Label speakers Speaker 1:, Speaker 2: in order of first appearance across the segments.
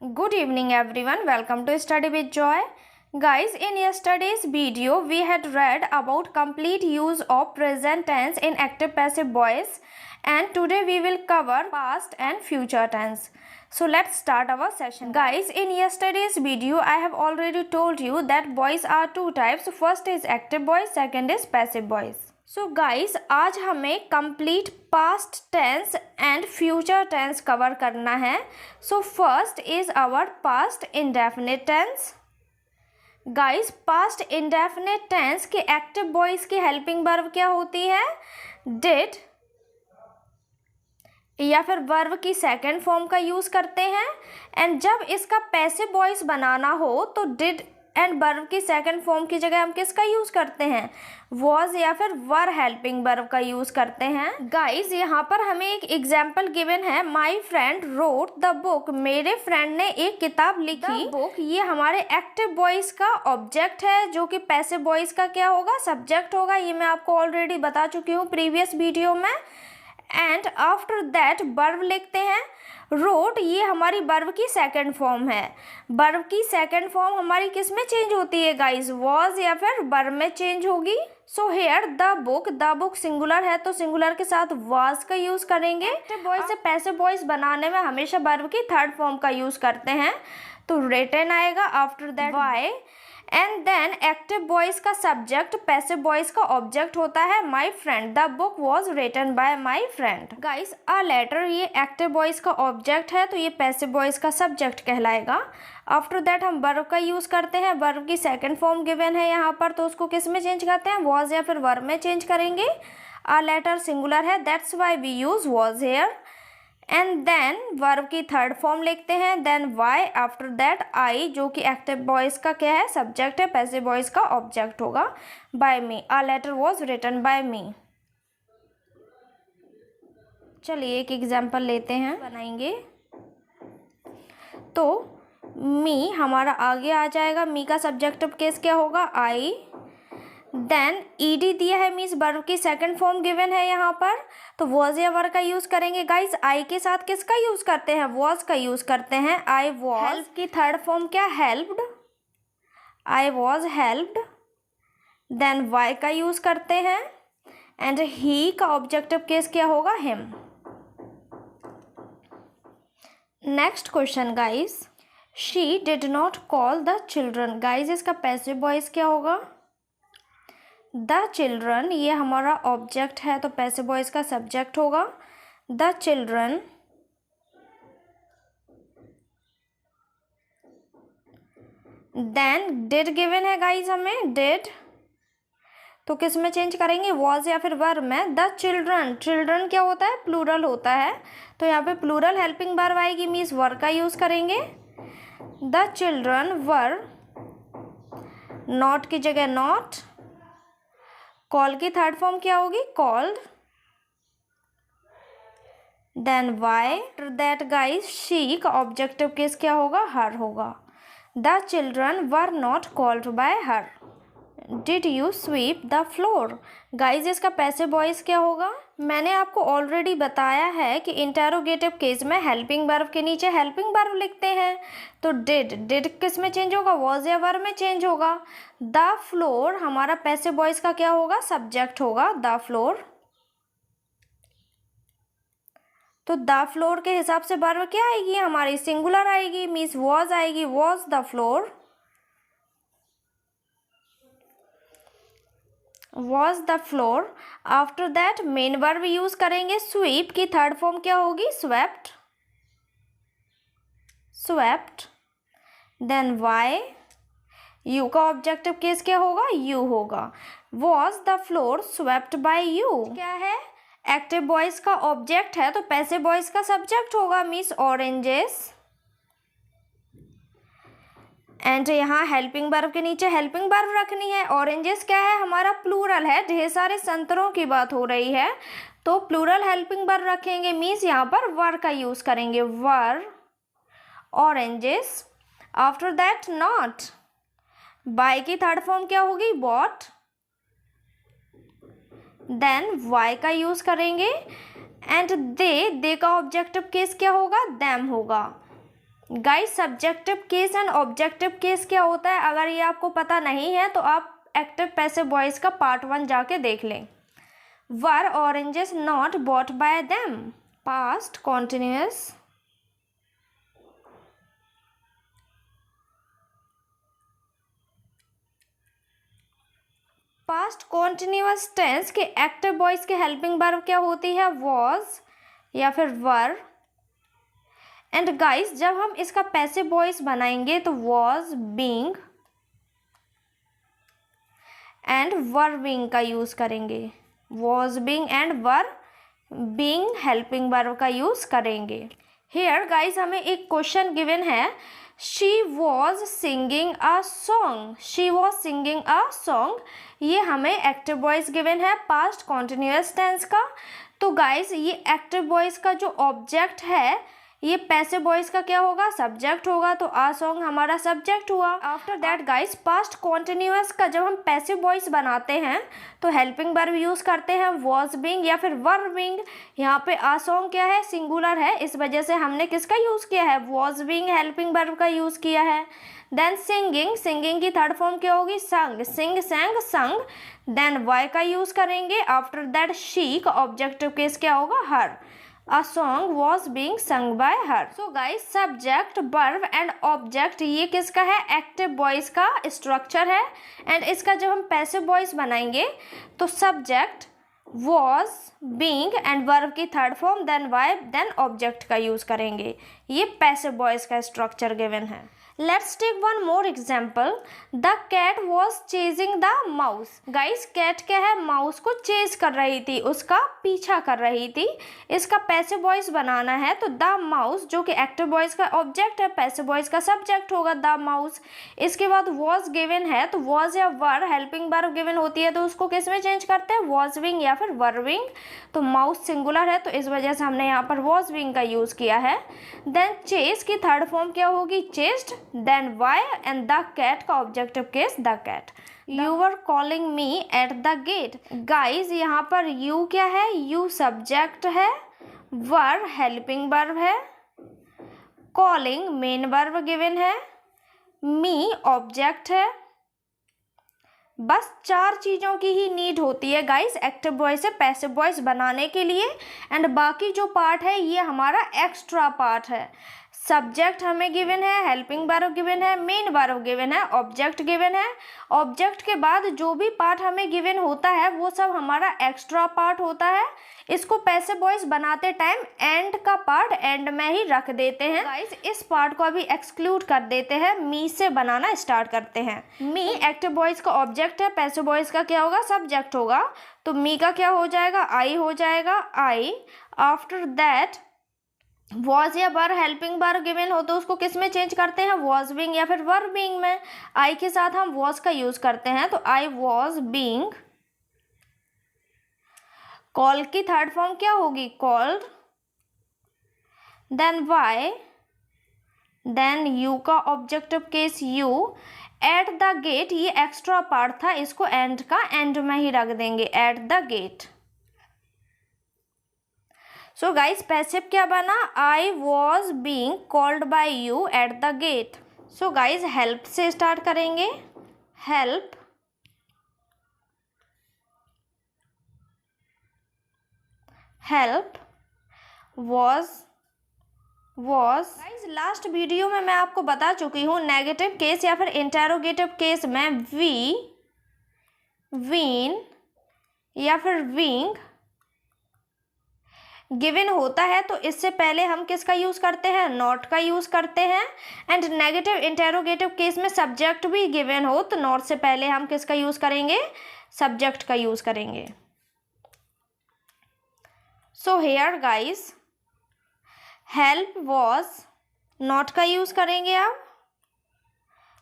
Speaker 1: Good evening everyone, welcome to Study with Joy. Guys, in yesterday's video we had read about complete use of present tense in active passive voice, and today we will cover past and future tense. So let's start our session. Guys, in yesterday's video I have already told you that voice are two types. First is active voice, second is passive voice. So guys, आज हमें complete past tense and future tense cover करना है. So first is our past indefinite tense. Guys, past indefinite tense के active voice की helping verb क्या होती है? Did, या फिर वर्ब की सेकंड फॉर्म का यूज करते हैं. एंड जब इसका पैसिव वॉइस बनाना हो तो डिड एंड वर्ब की सेकंड फॉर्म की जगह हम किसका यूज करते हैं? वॉज या फिर वर हेल्पिंग वर्ब का यूज करते हैं. गाइस, यहाँ पर हमें एक एग्जाम्पल गिवन है. My friend wrote the book. मेरे फ्रेंड ने एक किताब लिखी. बुक ये हमारे एक्टिव वॉइस का ऑब्जेक्ट है, जो कि पैसिव वॉइस का क्या होगा? सब्जेक्ट होगा. ये मैं आपको ऑलरेडी बता चुकी हूँ प्रीवियस वीडियो में. एंड आफ्टर दैट वर्ब लिखते हैं. रोट ये हमारी वर्ब की सेकंड फॉर्म है. वर्ब की सेकंड फॉर्म हमारी किस में चेंज होती है गाइस? वॉज या फिर वर्ब में चेंज होगी. So here the book singular है तो सिंगुलर के साथ वॉज का यूज करेंगे. एक्टिव वॉइस से पैसिव वॉइस बनाने में हमेशा वर्ब की थर्ड फॉर्म का यूज करते हैं. तो रिटन आएगा. After that by. And then active voice का सब्जेक्ट पैसिव वॉइस का ऑब्जेक्ट होता है. My friend the book was written by my friend. Guys, a letter ये एक्टिव वॉइस का ऑब्जेक्ट है तो ये पैसिव वॉइस का सब्जेक्ट कहलाएगा. आफ्टर दैट हम वर्ब का यूज करते हैं. वर्ब की सेकंड फॉर्म गिवन है यहाँ पर, तो उसको किस में चेंज करते हैं? वॉज या फिर वर्ब में चेंज करेंगे. अ लेटर सिंगुलर है, that's why we use was here. And then verb की थर्ड फॉर्म लिखते हैं. Then by. After that I, जो कि एक्टिव वॉइस का क्या है? सब्जेक्ट है. पैसिव वॉइस का ऑब्जेक्ट होगा. By me. A letter was written by me. चलिए एक एग्जाम्पल लेते हैं, बनाएंगे. तो मी हमारा आगे आ जाएगा. मी का सब्जेक्टिव केस क्या होगा? आई. देन ईडी दिया है, मीन्स वर्ब की सेकंड फॉर्म गिवन है यहाँ पर, तो वॉज या वर का यूज करेंगे. गाइस, आई के साथ किसका यूज करते हैं? वॉज का यूज करते हैं. I was. हेल्प की थर्ड फॉर्म क्या? Helped. I was helped. Then by का यूज करते हैं. एंड ही का ऑब्जेक्टिव केस क्या होगा? Him. Next question guys. She did not call the children. Guys, इसका पैसिव वॉइस क्या होगा? द चिल्ड्रन ये हमारा ऑब्जेक्ट है तो पैसिव वॉइस का सब्जेक्ट होगा. The children. Then did given है गाइज हमें. डिड तो किस में चेंज करेंगे? वॉज या फिर वर्ब में. The children. चिल्ड्रन क्या होता है? प्लूरल होता है, तो यहाँ पे प्लूरल हेल्पिंग वर्ब आएगी, मीन्स वर का यूज करेंगे. The children were. नॉट की जगह नॉट. कॉल की थर्ड फॉर्म क्या होगी? Called. Then by. That guys she का ऑब्जेक्टिव केस क्या होगा? हर होगा. The children were not called by her. Did you sweep the floor. Guys, इसका पैसिव वॉइस क्या होगा? मैंने आपको ऑलरेडी बताया है कि इंटेरोगेटिव केस में हेल्पिंग वर्ब के नीचे हेल्पिंग वर्ब लिखते हैं. तो डिड किस में चेंज होगा? वॉज या वर्ब में चेंज होगा. द फ्लोर हमारा पैसिव वॉइस का क्या होगा? सब्जेक्ट होगा. The floor. तो द फ्लोर के हिसाब से वर्ब क्या आएगी? हमारी सिंगुलर आएगी, मीन्स वॉज आएगी. Was the floor. Was the floor. After that main verb use करेंगे. स्वीप की थर्ड फॉर्म क्या होगी? Swept. Swept. Then by. You का ऑब्जेक्टिव केस क्या होगा? यू होगा. Was the floor swept by you. क्या है? एक्टिव वॉइस का ऑब्जेक्ट है तो पैसिव वॉइस का सब्जेक्ट होगा, मीन्स ऑरेंजेस. एंड यहाँ हेल्पिंग वर्ब के नीचे हेल्पिंग वर्ब रखनी है. ऑरेंजेस क्या है? हमारा प्लूरल है, ढेर सारे संतरों की बात हो रही है, तो प्लूरल हेल्पिंग वर्ब रखेंगे, मीन्स यहाँ पर वर का यूज करेंगे. Were oranges. After that not. Buy की थर्ड फॉर्म क्या होगी? बॉट. देन वाई का यूज करेंगे. एंड दे का ऑब्जेक्टिव केस क्या होगा? देम होगा. Guys subjective case and objective case क्या होता है, अगर ये आपको पता नहीं है तो आप एक्टिव पैसिव वॉइस का पार्ट 1 जाके देख लें। Were oranges not bought by them, past continuous. Past continuous tense के एक्टिव वॉइस के हेल्पिंग वर्ब क्या होती है, वॉज या फिर वर। एंड गाइस जब हम इसका पैसिव वॉइस बनाएंगे तो was, being and were being का यूज करेंगे। Was being and were being helping verb का यूज करेंगे। हियर गाइस हमें एक क्वेश्चन गिवन है, she was singing a song, she was singing a song. ये हमें एक्टिव वॉइस गिवन है पास्ट कॉन्टिन्यूअस टेंस का। तो गाइस ये एक्टिव वॉइस का जो ऑब्जेक्ट है, ये पैसिव वॉइस का क्या होगा, सब्जेक्ट होगा। तो आ सॉन्ग हमारा सब्जेक्ट हुआ। After that guys past continuous का जब हम पैसिव वॉइस बनाते हैं तो हेल्पिंग वर्ब यूज करते हैं, वॉज बीइंग या फिर वर बीइंग। यहाँ पे आ सॉन्ग क्या है, सिंगुलर है, इस वजह से हमने किसका यूज किया है, वॉज बीइंग हेल्पिंग वर्ब का यूज किया है। देन सिंगिंग, सिंगिंग की थर्ड फॉर्म क्या होगी, संग, सिंग सैंग संग। देन वाई का यूज करेंगे। आफ्टर दैट शी का ऑब्जेक्टिव केस क्या होगा, हर। A song was being sung by her. So guys subject, verb and object ये किसका है, एक्टिव वॉइस का स्ट्रक्चर है। एंड इसका जब हम पैसिव वॉइस बनाएंगे तो subject, was, being and verb की third form, then by, then object का यूज करेंगे। ये पैसिव वॉइस का स्ट्रक्चर गिवन है। Let's take one more example, the cat was chasing the mouse. Guys cat क्या है, माउस को चेज कर रही थी, उसका पीछा कर रही थी। इसका पैसिव वॉइस बनाना है तो द माउस जो कि एक्टिव वॉइस का ऑब्जेक्ट है, पैसिव वॉइस का सब्जेक्ट होगा द माउस। इसके बाद वॉज गिवन है तो वॉज या वर हेल्पिंग वर्ब गिवन होती है तो उसको किस में चेंज करते हैं, वॉज बीइंग या फिर वर बीइंग। तो माउस सिंगुलर है तो इस वजह से हमने यहाँ पर वॉज बीइंग का यूज किया है। देन चेज की थर्ड फॉर्म क्या होगी, chased. Then by and the cat का objective case the cat. You were calling me at the gate. Guys यहाँ पर यू क्या है, यू सब्जेक्ट है, वर हेल्पिंग वर्ब है, कॉलिंग मेन वर्ब गिवन है, मी ऑब्जेक्ट है। बस 4 चीज़ों की ही नीड होती है गाइस एक्टिव वॉइस से पैसिव वॉइस बनाने के लिए। एंड बाकी जो पार्ट है ये हमारा एक्स्ट्रा पार्ट है। सब्जेक्ट हमें गिवन है, हेल्पिंग वर्ब गिवन है, मेन वर्ब गिवन है, ऑब्जेक्ट गिवन है। ऑब्जेक्ट के बाद जो भी पार्ट हमें गिवन होता है वो सब हमारा एक्स्ट्रा पार्ट होता है। इसको पैसिव वॉइस बनाते टाइम एंड का पार्ट एंड में ही रख देते हैं गाइस। इस पार्ट को अभी एक्सक्लूड कर देते हैं, मी से बनाना स्टार्ट करते हैं। मी एक्टिव वॉइस का ऑब्जेक्ट है, पैसिव वॉइस का क्या होगा, सब्जेक्ट होगा। तो मी का क्या हो जाएगा, आई हो जाएगा, आई। आफ्टर दैट वॉज या वर हेल्पिंग वर्ब गिवन हो तो उसको किस में चेंज करते हैं, वॉज बीइंग या फिर वर बीइंग में। आई के साथ हम वॉज का यूज करते हैं तो आई वॉज बीइंग। कॉल की थर्ड फॉर्म क्या होगी, called. Then by, then you का objective case you. At the gate ये एक्स्ट्रा पार्ट था, इसको एंड का एंड में ही रख देंगे, at the gate. So guys passive क्या बना, I was being called by you at the gate. So guys help से स्टार्ट करेंगे, help, help, was, was. Guys last video में मैं आपको बता चुकी हूँ नेगेटिव केस या फिर इंटेरोगेटिव केस में वी, वीन या फिर विंग गिवन होता है तो इससे पहले हम किसका यूज करते हैं, नॉट का यूज करते हैं। एंड नेगेटिव इंटेरोगेटिव केस में सब्जेक्ट भी गिवन हो तो नॉट से पहले हम किसका यूज करेंगे, सब्जेक्ट का यूज करेंगे। So here guys help was, not का यूज करेंगे आप,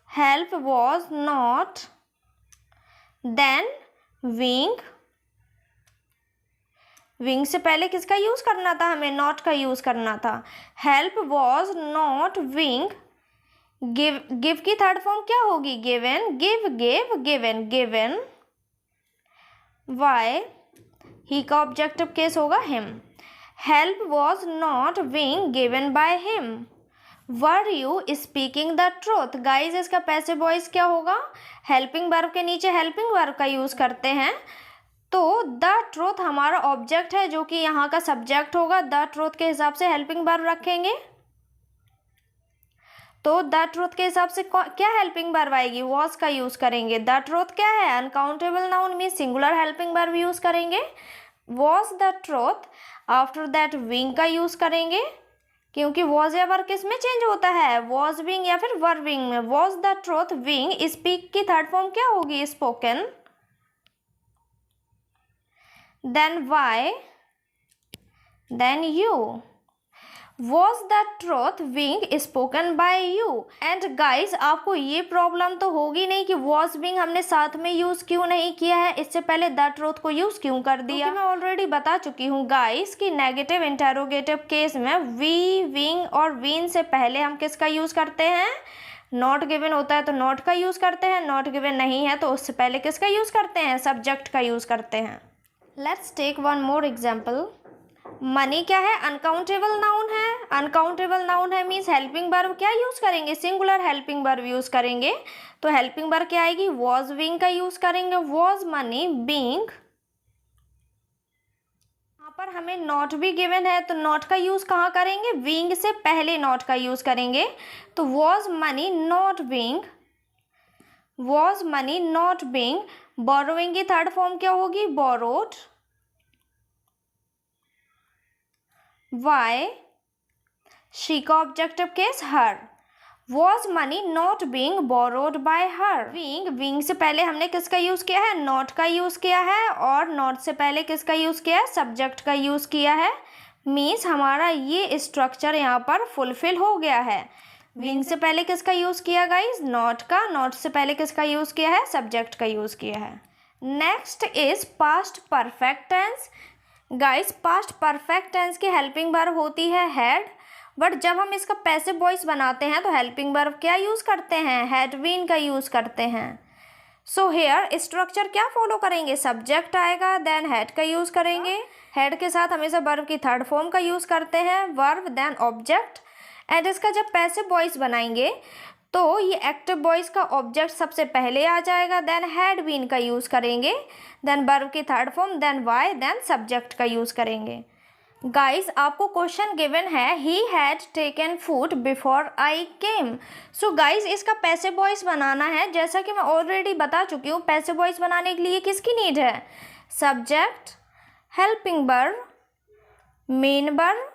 Speaker 1: help was not. Then being, being से पहले किसका यूज करना था, हमें नॉट का यूज करना था। Help was not being. Give, give की थर्ड फॉर्म क्या होगी, given, give, give, given, given. By, he का ऑब्जेक्टिव केस होगा him. Help was not being given by him. Were you speaking the truth. Guys इसका passive voice क्या होगा, helping verb के नीचे हेल्पिंग वर्ब का यूज़ करते हैं। तो द ट्रूथ हमारा ऑब्जेक्ट है जो कि यहाँ का सब्जेक्ट होगा, द ट्रूथ के हिसाब से हेल्पिंग वर्ब रखेंगे। तो द ट्रूथ के हिसाब से क्या हेल्पिंग वर्ब आएगी, वॉज का यूज़ करेंगे। द ट्रूथ क्या है, अनकाउंटेबल नाउन में सिंगुलर हेल्पिंग वर्ब यूज़ करेंगे। Was the truth, after that wing का यूज़ करेंगे, क्योंकि वॉज या वर किस में चेंज होता है, वॉज विंग या फिर वर विंग में। Was the truth being, speak की थर्ड फॉर्म क्या होगी, spoken. Then by, then you. Was the truth being spoken by you? And guys आपको ये प्रॉब्लम तो होगी नहीं कि was being हमने साथ में यूज़ क्यों नहीं किया है, इससे पहले the truth को यूज़ क्यों कर दिया। क्योंकि मैं ऑलरेडी बता चुकी हूँ गाइस कि नेगेटिव इंटेरोगेटिव केस में वी, विंग और वीन से पहले हम किसका यूज़ करते हैं, नॉट गिवन होता है तो नॉट का यूज़ करते हैं, नॉट गिवन नहीं है तो उससे पहले किसका यूज़ करते हैं, सब्जेक्ट का यूज़ करते हैं। Let's take one more example. Money क्या है, अनकाउंटेबल नाउन है। अनकाउंटेबल नाउन है मीन्स हेल्पिंग वर्ब क्या यूज़ करेंगे, सिंगुलर हेल्पिंग वर्ब यूज़ करेंगे। तो हेल्पिंग वर्ब क्या आएगी, वॉज विंग का यूज़ करेंगे। वॉज मनी बीइंग, यहाँ पर हमें नॉट भी गिवन है तो नॉट का यूज़ कहाँ करेंगे, बीइंग से पहले नॉट का यूज़ करेंगे। तो was money not being, was money not being. Borrowing की थर्ड फॉर्म क्या होगी, बोरोड। Why? She का objective case her. Was money not being borrowed by her? Being से पहले हमने किसका यूज़ किया है, not का यूज़ किया है, और not से पहले किसका यूज़ किया है, सब्जेक्ट का यूज़ किया है। मीन्स हमारा ये स्ट्रक्चर यहाँ पर फुलफिल हो गया है। being से पहले किसका यूज़ किया गाइज, not का। not से पहले किसका यूज़ किया है, सब्जेक्ट का यूज़ किया है। Next is past perfect tense. Guys past perfect tense की हेल्पिंग वर्ब होती है हैड, बट जब हम इसका पैसिव वॉइस बनाते हैं तो हेल्पिंग वर्ब क्या यूज़ करते हैं, हैड बीन का यूज़ करते हैं। सो हेयर स्ट्रक्चर क्या फॉलो करेंगे, सब्जेक्ट आएगा देन हैड का यूज़ करेंगे। हैड के साथ हमेशा वर्ब की थर्ड फॉर्म का यूज़ करते हैं, वर्ब देन ऑब्जेक्ट। एंड इसका जब पैसिव वॉइस बनाएंगे तो ये एक्टिव वॉइस का ऑब्जेक्ट सबसे पहले आ जाएगा, देन हैड बीन का यूज़ करेंगे, देन वर्ब की third form, then by, then subject का यूज़ करेंगे। गाइस आपको क्वेश्चन गिवन है, he had taken food before I came. So guys इसका पैसिव वॉइस बनाना है, जैसा कि मैं ऑलरेडी बता चुकी हूँ। पैसिव वॉइस बनाने के लिए किसकी नीड है, subject, helping verb, main verb,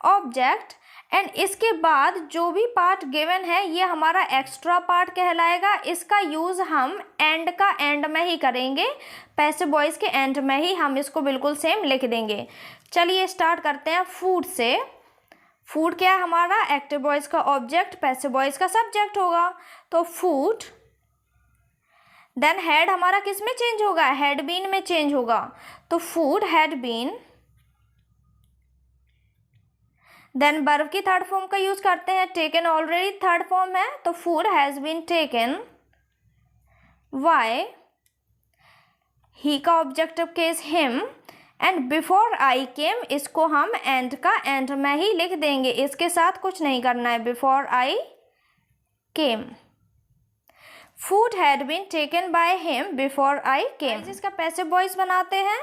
Speaker 1: object. And इसके बाद जो भी पार्ट गिवन है ये हमारा एक्स्ट्रा पार्ट कहलाएगा। इसका यूज़ हम एंड का एंड में ही करेंगे, पैसिव वॉइस के एंड में ही हम इसको बिल्कुल सेम लिख देंगे। चलिए स्टार्ट करते हैं फूड से। फूड क्या है हमारा, एक्टिव वॉइस का ऑब्जेक्ट, पैसिव वॉइस का सब्जेक्ट होगा। तो फूड, देन हैड हमारा किस में चेंज होगा, हैड बीन में चेंज होगा। तो food had been, then verb की थर्ड फॉर्म का यूज़ करते हैं, टेकन ऑलरेडी थर्ड फॉर्म है तो food has been taken. By, he का objective case him, and before I came इसको हम एंड का एंड में ही लिख देंगे, इसके साथ कुछ नहीं करना है, before I came. Food had been taken by him before I came. इसका पैसिव वॉइस बनाते हैं,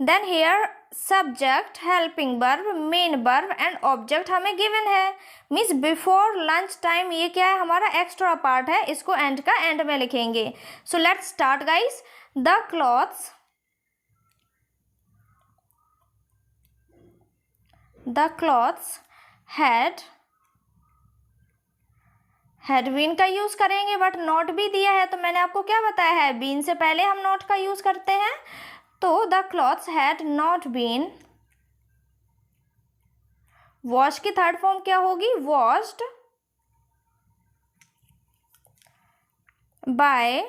Speaker 1: then here subject, helping verb, main verb and object हमें गिवन है। मीन्स बिफोर लंच टाइम ये क्या है हमारा एक्स्ट्रा पार्ट है, इसको एंड का एंड में लिखेंगे। So let's start guys. The clothes, the clothes had been का यूज़ करेंगे, बट नॉट भी दिया है तो मैंने आपको क्या बताया है, बीन से पहले हम नॉट का यूज़ करते हैं। तो the clothes had not been. Wash की थर्ड फॉर्म क्या होगी, वॉश्ड बाय।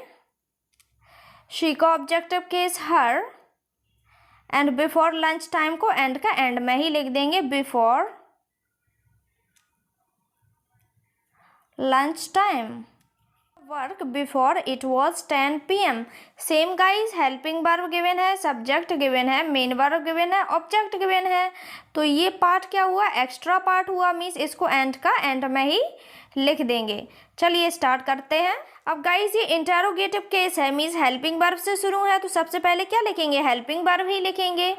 Speaker 1: शी का objective case her, and before lunch time को एंड का एंड में ही लिख देंगे, before lunch time. Work before it was 10 PM। Same guys, helping verb given है, सब्जेक्ट गिवन है, मेन वर्ब गिवन है, ऑब्जेक्ट गिवन है। तो ये पार्ट क्या हुआ, एक्स्ट्रा पार्ट हुआ, मीन्स इसको एंड का एंड में ही लिख देंगे। चलिए स्टार्ट करते हैं। अब गाइज ये इंटेरोगेटिव केस है, मीन्स हेल्पिंग वर्ब से शुरू है, तो सबसे पहले क्या लिखेंगे, हेल्पिंग वर्ब ही लिखेंगे।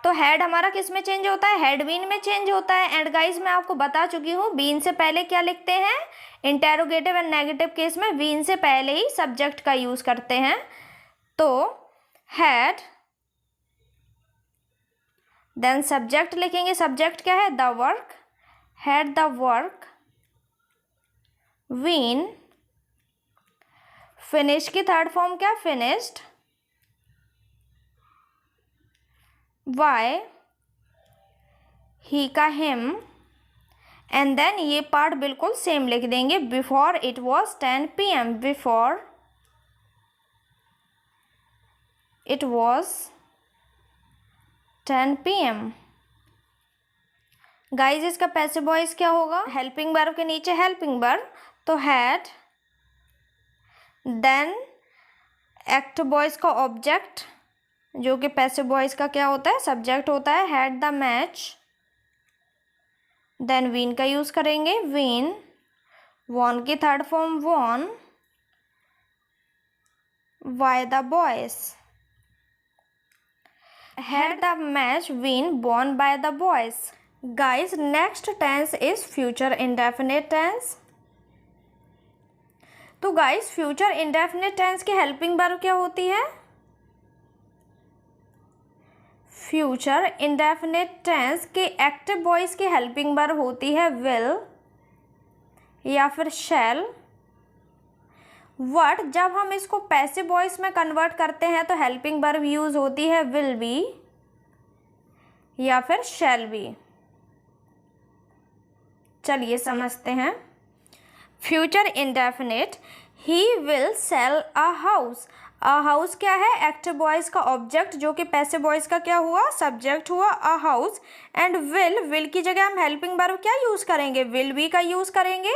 Speaker 1: तो हेड हमारा किस में चेंज होता है, हैड बीन में चेंज होता है। एंड गाइज मैं आपको बता चुकी हूँ, बीन से पहले क्या लिखते हैं, इंटेरोगेटिव एंड नेगेटिव केस में बीन से पहले ही सब्जेक्ट का यूज करते हैं। तो हैड, देन सब्जेक्ट लिखेंगे, सब्जेक्ट क्या है, the work, had the work, been, finish की थर्ड फॉर्म क्या, फिनिश्ड, वाई, ही का हिम, एंड देन ये पार्ट बिल्कुल सेम लिख देंगे, before it was 10 PM, before it was 10 PM। Guys इसका पैसिव वॉइस क्या होगा, हेल्पिंग वर्ब के नीचे हेल्पिंग वर्ब, तो हैड, देन एक्टिव वॉइस का ऑब्जेक्ट जो कि पैसिव वॉइस का क्या होता है, सब्जेक्ट होता है, had the match, then been का यूज करेंगे, वीन, वॉन की third form won, by the boys, had the match, been, won by the boys. Guys next tense is future indefinite tense. तो गाइज फ्यूचर इंडेफिनिट टेंस की helping verb क्या होती है, future indefinite tense के active voice की helping verb होती है will या फिर शैल। वर्ड जब हम इसको पैसिव वॉइस में कन्वर्ट करते हैं तो हेल्पिंग वर्ब यूज होती है विल बी या फिर शैल बी। चलिए समझते हैं। Future indefinite, he will sell a house. A house क्या है, एक्टिव वॉइस का ऑब्जेक्ट जो कि पैसिव वॉइस का क्या हुआ, सब्जेक्ट हुआ, अ हाउस। एंड विल की जगह हम हेल्पिंग वर्ब क्या यूज करेंगे, विल बी का यूज करेंगे।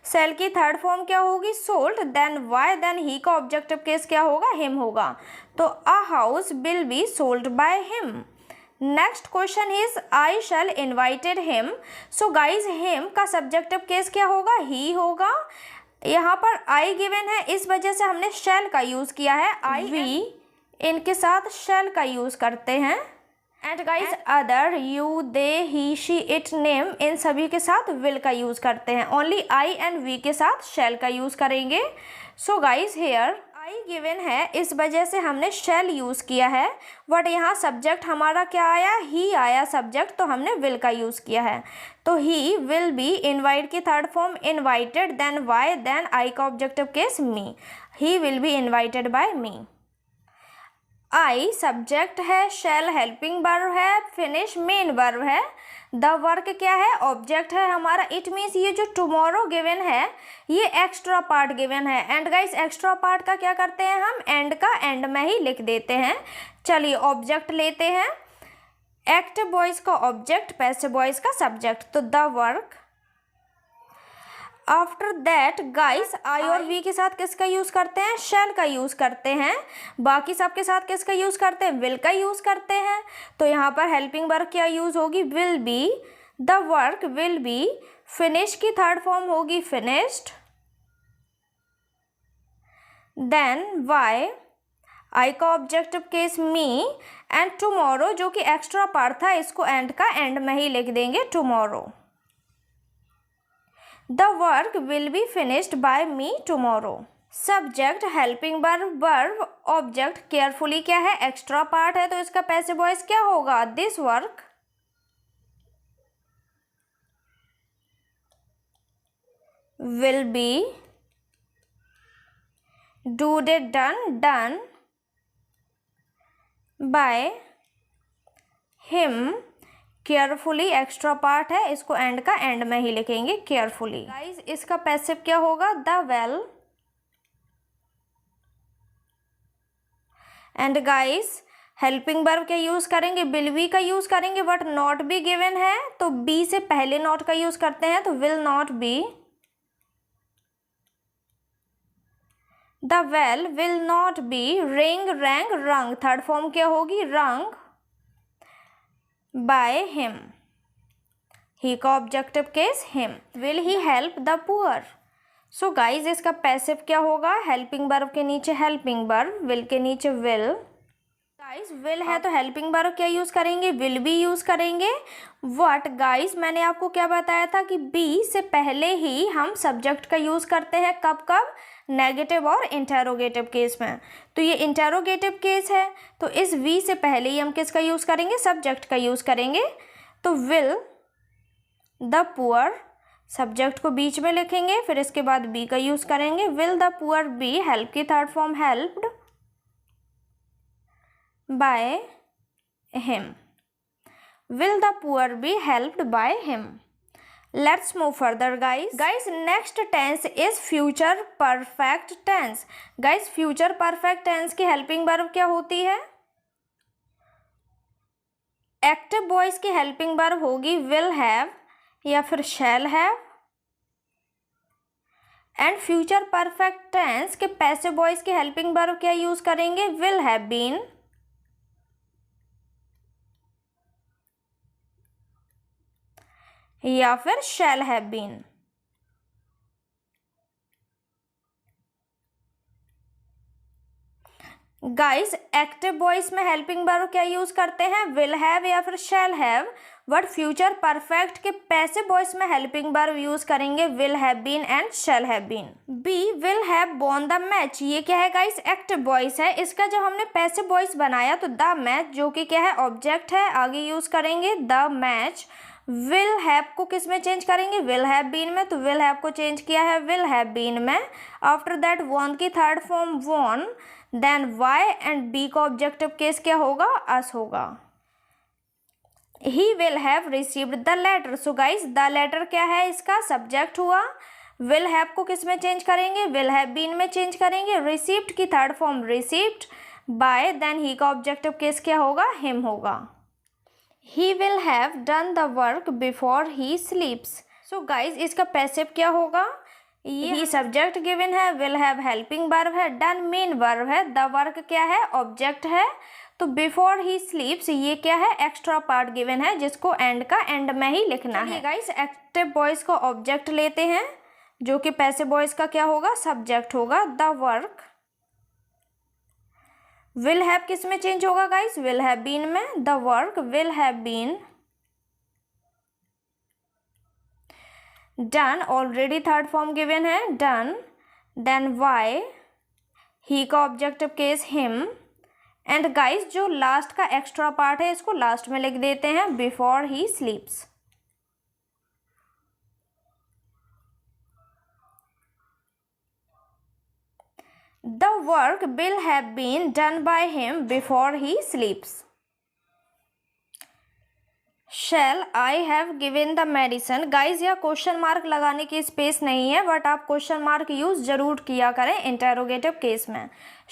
Speaker 1: सेल की थर्ड फॉर्म क्या होगी, sold, then by, then he का ऑब्जेक्टिव केस क्या होगा, हिम होगा। तो a house will be sold by him. Next question is I shall invited him. So guys him का सब्जेक्टिव केस क्या होगा, ही होगा। यहाँ पर आई गिवन है, इस वजह से हमने शैल का यूज किया है, आई वी इनके साथ शैल का यूज करते हैं। And guys other, you, they, he, she, it, name, इन सभी के साथ विल का यूज करते हैं। ओनली आई एंड वी के साथ शैल का यूज करेंगे। So guys here I given है, इस वजह से हमने शैल यूज किया है, बट यहाँ सब्जेक्ट हमारा क्या आया, ही आया सब्जेक्ट, तो हमने विल का यूज किया है। तो ही विल बी, इनवाइट की third form invited, then by, then I का objective case me, he will be invited by me. I subject है, शैल हेल्पिंग वर्ब है, फिनिश मेन वर्ब है, द वर्क क्या है, ऑब्जेक्ट है हमारा। It means ये जो टुमारो गिवन है ये एक्स्ट्रा पार्ट गिवन है। एंड गाइस एक्स्ट्रा पार्ट का क्या करते हैं हम, एंड का एंड में ही लिख देते हैं। चलिए ऑब्जेक्ट लेते हैं, एक्टिव वॉइस का ऑब्जेक्ट, पैसिव वॉइस का सब्जेक्ट, तो the work. After that guys I और वी के साथ किसका यूज करते हैं, शैल का यूज करते हैं। बाकी सब के साथ किसका यूज करते हैं, विल का यूज करते हैं। तो यहाँ पर हेल्पिंग वर्ब क्या यूज होगी, will be, the work will be, finish की थर्ड फॉर्म होगी फिनिश्ड, देन वाई, आई का objective case me, and tomorrow जो कि एक्स्ट्रा पार्ट था, इसको एंड का एंड में ही लिख देंगे, tomorrow. The work will be finished by me tomorrow. Subject helping verb verb object carefully क्या है, एक्स्ट्रा पार्ट है, तो इसका पैसिव वॉइस क्या होगा, this work will be do they done done by him. Carefully extra part है, इसको end का एंड में ही लिखेंगे, केयरफुली। गाइस इसका पैसिव क्या होगा, the well. And guys helping verb क्या यूज करेंगे, विल बी का यूज करेंगे, बट नॉट बी गिवन है तो बी से पहले नॉट का यूज करते हैं, तो will not be, the bell will not be ring rang rung, third form क्या होगी, रंग बाय हिम, ही का objective case him. Will he help the poor, so guys इसका पैसिव क्या होगा, हेल्पिंग वर्ब के नीचे हेल्पिंग वर्ब, विल के नीचे विल। गाइज विल है तो हेल्पिंग वर्ब क्या यूज करेंगे, विल भी यूज करेंगे। व्हाट गाइज, मैंने आपको क्या बताया था कि बी से पहले ही हम सब्जेक्ट का यूज करते हैं, कब कब, नेगेटिव और इंटेरोगेटिव केस में। तो ये इंटेरोगेटिव केस है, तो इस वी से पहले ही हम किसका यूज करेंगे, सब्जेक्ट का यूज करेंगे। तो विल द पुअर, सब्जेक्ट को बीच में लिखेंगे, फिर इसके बाद बी का यूज करेंगे, will the poor be, help की third form helped by him, will the poor be helped by him. Let's move further guys next tense is future perfect tense. Guys future perfect tense की helping verb क्या होती है, active voice की helping verb होगी will have या फिर shall have, and future perfect tense के passive voice की हेल्पिंग वर्ब क्या यूज करेंगे, विल हैव बीन या फिर shall have been. Guys active voice में हेल्पिंग वर्ब क्या यूज करते हैं, विल हैव या फिर shall have, but future perfect के पैसिव वॉइस में हेल्पिंग वर्ब यूज करेंगे will have been and shall have been. We will have won the match, ये क्या है गाइस, एक्टिव वॉइस है। इसका जब हमने पैसिव वॉइस बनाया तो द मैच जो कि क्या है, ऑब्जेक्ट है, आगे यूज करेंगे द मैच। विल हैव को किस में चेंज करेंगे, विल हैव बीन में, तो विल हैव को चेंज किया है विल हैव बीन में। आफ्टर दैट वॉन की third form won, then by and we का ऑब्जेक्टिव केस क्या होगा, अस होगा। He will have received the letter, so guys the letter क्या है, इसका सब्जेक्ट हुआ। विल हैव को किस में चेंज करेंगे, विल हैव बीन में चेंज करेंगे। रिसीव्ड की third form received by, then he का ऑब्जेक्टिव केस क्या होगा, हिम होगा। He will have done the work before he sleeps, so guys इसका पैसिव क्या होगा, ये सब्जेक्ट गिवन है, विल हैव हेल्पिंग वर्ब है, डन मेन वर्ब है, द वर्क क्या है, ऑब्जेक्ट है। तो बिफोर ही स्लीप्स ये क्या है, एक्स्ट्रा पार्ट गिवन है जिसको एंड का एंड में ही लिखना है। गाइस एक्टिव वॉइस को ऑब्जेक्ट लेते हैं जो कि पैसिव वॉइस का क्या होगा, सब्जेक्ट होगा। द वर्क विल हैव किस में चेंज होगा गाइस, विल हैव बीन में। The work will have been done, already third form given है डन, देन वाई, ही का objective case him, and guys जो लास्ट का एक्स्ट्रा पार्ट है इसको लास्ट में लिख देते हैं before he sleeps. The work will have been done by him before he sleeps. Shall I have given the medicine? Guys यह क्वेश्चन मार्क लगाने की स्पेस नहीं है, बट आप क्वेश्चन मार्क यूज जरूर किया करें इंटेरोगेटिव केस में।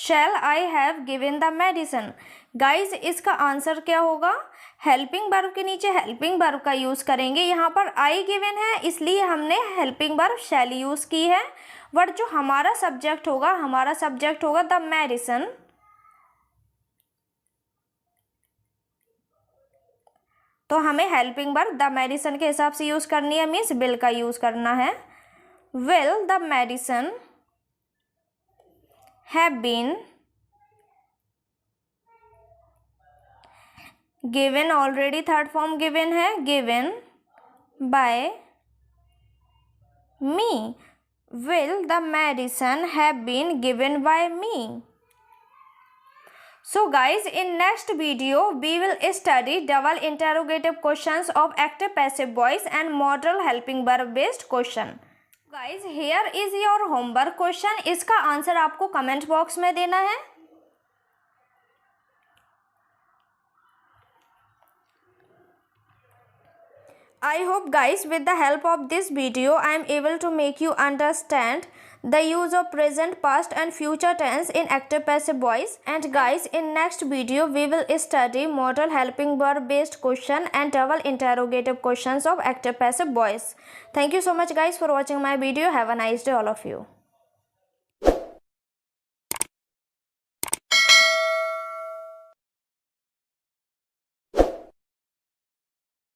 Speaker 1: Shall I have given the medicine? Guys इसका आंसर क्या होगा, हेल्पिंग वर्ब के नीचे हेल्पिंग वर्ब का यूज करेंगे। यहाँ पर आई गिवन है इसलिए हमने हेल्पिंग वर्ब शैल यूज की है, बट जो हमारा सब्जेक्ट होगा द मेडिसिन। तो हमें हेल्पिंग वर्ब द मेडिसिन के हिसाब से यूज करनी है, मीन्स विल का यूज करना है। Will the medicine have been given, already third form given है, given by me. Will the medicine have been given by me? So guys, in next video we will study double interrogative questions of active passive voice and modal helping verb based question. Guys, here is your homework question. इसका answer आपको comment box में देना है। I hope guys with the help of this video I am able to make you understand the use of present, past and future tense in active passive voice. And guys in next video we will study modal helping verb based question and double interrogative questions of active passive voice. Thank you so much guys for watching my video. Have a nice day all of you.